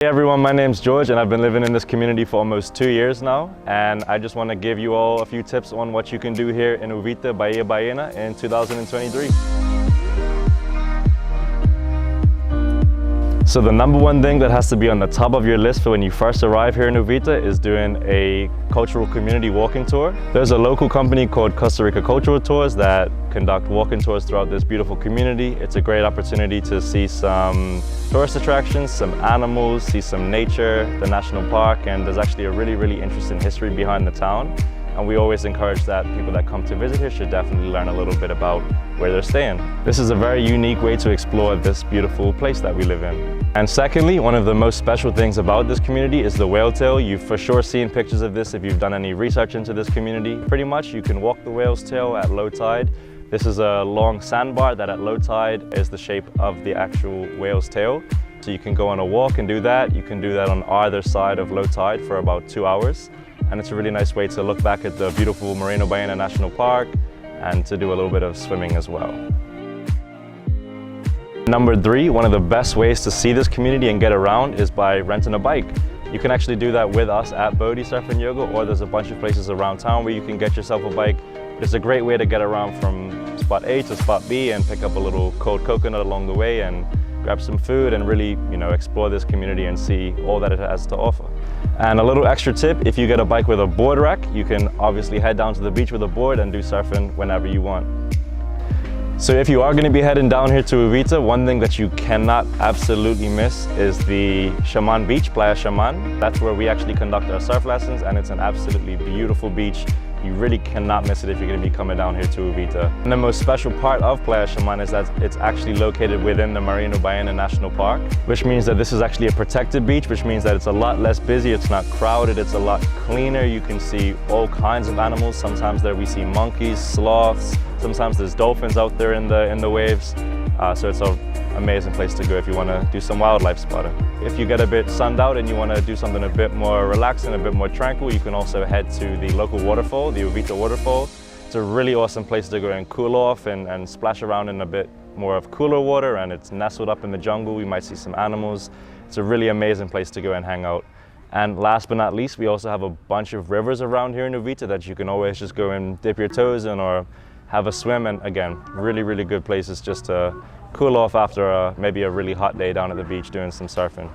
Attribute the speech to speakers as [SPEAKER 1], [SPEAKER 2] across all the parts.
[SPEAKER 1] Hey everyone, my name's George and I've been living in this community for almost 2 years now, and I just want to give you all a few tips on what you can do here in Uvita, Bahia Ballena in 2023. So the number one thing that has to be on the top of your list for when you first arrive here in Uvita is doing a cultural community walking tour. There's a local company called Costa Rica Cultural Tours that conduct walking tours throughout this beautiful community. It's a great opportunity to see some tourist attractions, some animals, see some nature, the national park, and there's actually a really interesting history behind the town. And we always encourage that people that come to visit here should definitely learn a little bit about where they're staying. This is a very unique way to explore this beautiful place that we live in. And secondly, one of the most special things about this community is the whale tail. You've for sure seen pictures of this if you've done any research into this community. Pretty much you can walk the whale's tail at low tide. This is a long sandbar that at low tide is the shape of the actual whale's tail. So you can go on a walk and do that. You can do that on either side of low tide for about 2 hours. And it's a really nice way to look back at the beautiful Moreno Ballena National Park and to do a little bit of swimming as well. Number 3, one of the best ways to see this community and get around is by renting a bike. You can actually do that with us at Bodhi Surf and Yoga, or there's a bunch of places around town where you can get yourself a bike. It's a great way to get around from spot A to spot B and pick up a little cold coconut along the way and grab some food and really, explore this community and see all that it has to offer. And a little extra tip, if you get a bike with a board rack, you can obviously head down to the beach with a board and do surfing whenever you want. So if you are going to be heading down here to Uvita, one thing that you cannot absolutely miss is the Chaman beach, Playa Chaman. That's where we actually conduct our surf lessons, and it's an absolutely beautiful beach. You really cannot miss it if you're going to be coming down here to Uvita. And the most special part of Playa Chaman is that it's actually located within the Moreno Ballena National Park, which means that this is actually a protected beach, which means that it's a lot less busy, it's not crowded, it's a lot cleaner. You can see all kinds of animals. Sometimes there we see monkeys, sloths, sometimes there's dolphins out there in the waves. So it's an amazing place to go if you want to do some wildlife spotting. If you get a bit sunned out and you want to do something a bit more relaxing, a bit more tranquil, you can also head to the local waterfall, the Uvita Waterfall. It's a really awesome place to go and cool off and splash around in a bit more of cooler water, and it's nestled up in the jungle. We might see some animals. It's a really amazing place to go and hang out. And last but not least, we also have a bunch of rivers around here in Uvita that you can always just go and dip your toes in or have a swim, and again, really good places just to cool off after maybe a really hot day down at the beach doing some surfing.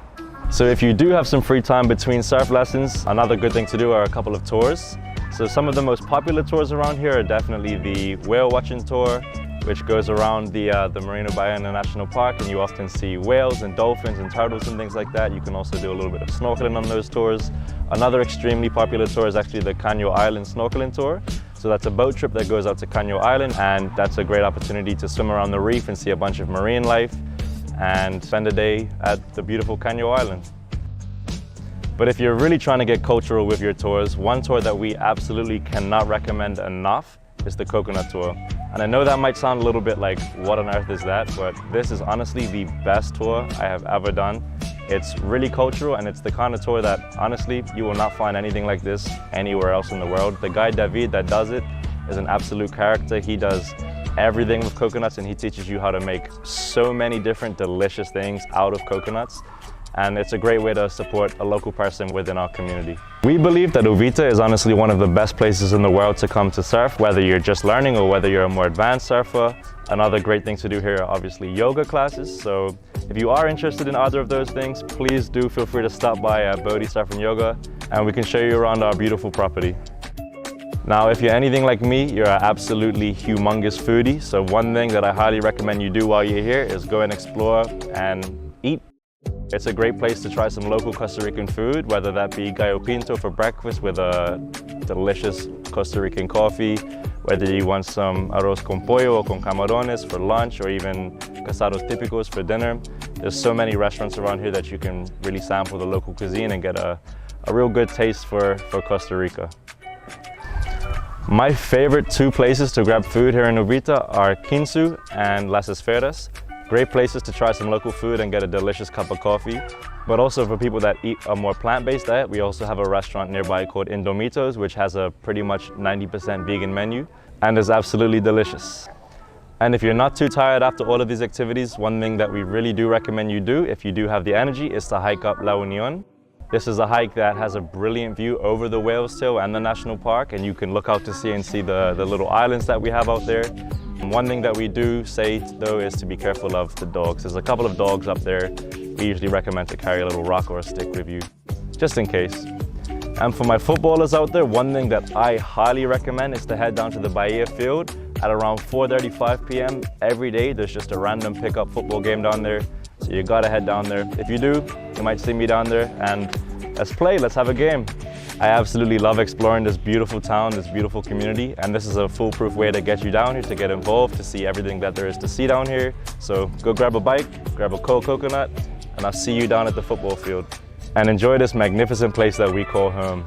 [SPEAKER 1] So if you do have some free time between surf lessons, another good thing to do are a couple of tours. So some of the most popular tours around here are definitely the whale watching tour, which goes around the Moreno Ballena National Park, and you often see whales and dolphins and turtles and things like that. You can also do a little bit of snorkeling on those tours. Another extremely popular tour is actually the Caño Island snorkeling tour. So that's a boat trip that goes out to Caño Island, and that's a great opportunity to swim around the reef and see a bunch of marine life and spend a day at the beautiful Caño Island. But if you're really trying to get cultural with your tours, one tour that we absolutely cannot recommend enough is the coconut tour. And I know that might sound a little bit like, what on earth is that? But this is honestly the best tour I have ever done. It's really cultural, and it's the kind of tour that honestly you will not find anything like this anywhere else in the world. The guy David that does it is an absolute character. He does everything with coconuts, and he teaches you how to make so many different delicious things out of coconuts. And it's a great way to support a local person within our community. We believe that Uvita is honestly one of the best places in the world to come to surf, whether you're just learning or whether you're a more advanced surfer. Another great thing to do here are obviously yoga classes. So if you are interested in either of those things, please do feel free to stop by at Bodhi Surf and Yoga, and we can show you around our beautiful property. Now, if you're anything like me, you're an absolutely humongous foodie. So one thing that I highly recommend you do while you're here is go and explore and eat. It's a great place to try some local Costa Rican food, whether that be gallo pinto for breakfast with a delicious Costa Rican coffee, whether you want some arroz con pollo or con camarones for lunch, or even casados típicos for dinner. There's so many restaurants around here that you can really sample the local cuisine and get a real good taste for Costa Rica. My favorite 2 places to grab food here in Uvita are Quinsu and Las Esferas. Great places to try some local food and get a delicious cup of coffee. But also for people that eat a more plant-based diet, we also have a restaurant nearby called Indomitos, which has a pretty much 90% vegan menu and is absolutely delicious. And if you're not too tired after all of these activities, one thing that we really do recommend you do, if you do have the energy, is to hike up La Unión. This is a hike that has a brilliant view over the whale's tail and the national park, and you can look out to sea and see the little islands that we have out there. And one thing that we do say though is to be careful of the dogs. There's a couple of dogs up there. We usually recommend to carry a little rock or a stick with you, just in case. And for my footballers out there, one thing that I highly recommend is to head down to the Bahia field at around 4:35 p.m. every day. There's just a random pickup football game down there, so you gotta head down there. If you do, you might see me down there, and let's play, let's have a game. I absolutely love exploring this beautiful town, this beautiful community, and this is a foolproof way to get you down here, to get involved, to see everything that there is to see down here. So go grab a bike, grab a cold coconut, and I'll see you down at the football field. And enjoy this magnificent place that we call home.